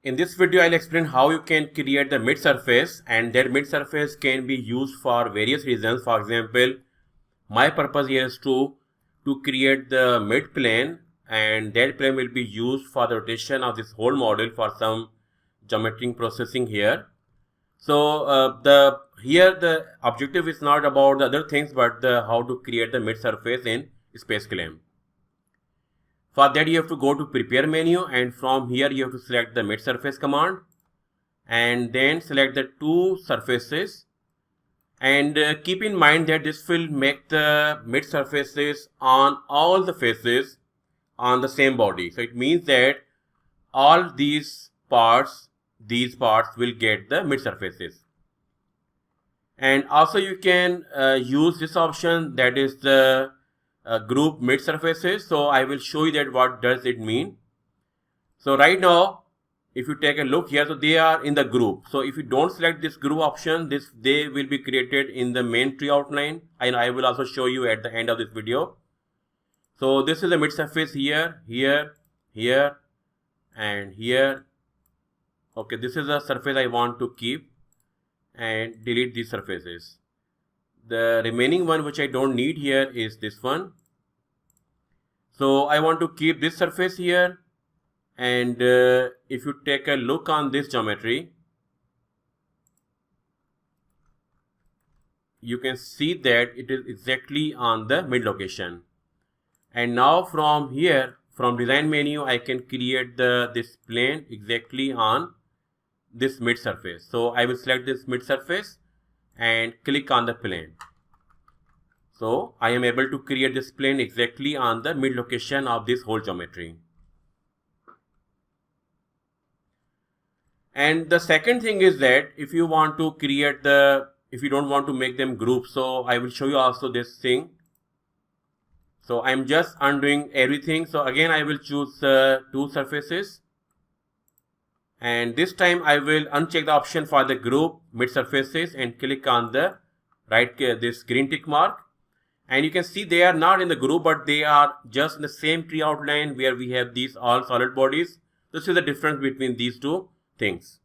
In this video, I'll explain how you can create the mid surface, and that mid surface can be used for various reasons. For example, my purpose here is to create the mid plane, and that plane will be used for the rotation of this whole model for some geometric processing here. So the objective is not about the other things, but how to create the mid surface in SpaceClaim. For that, you have to go to prepare menu, and from here you have to select the mid surface command and then select the two surfaces, and keep in mind that this will make the mid surfaces on all the faces on the same body. So it means that all these parts will get the mid surfaces. And also you can use this option, that is the group mid surfaces. So I will show you that what does it mean. So right now, if you take a look here, so they are in the group. So if you don't select this group option, they will be created in the main tree outline, and I will also show you at the end of this video. So this is the mid surface here, here, here, and here. Okay, this is the surface I want to keep, and delete these surfaces. The remaining one which I don't need here is this one. So I want to keep this surface here, and if you take a look on this geometry, you can see that it is exactly on the mid location. And now from here, from design menu, I can create this plane exactly on this mid surface. So I will select this mid surface and click on the plane. So I am able to create this plane exactly on the mid location of this whole geometry. And the second thing is that if you want to create if you don't want to make them groups, so I will show you also this thing. So I'm just undoing everything. So again, I will choose two surfaces, and this time I will uncheck the option for the group mid surfaces and click on the this green tick mark. And you can see they are not in the group, but they are just in the same tree outline where we have these all solid bodies. This is the difference between these two things.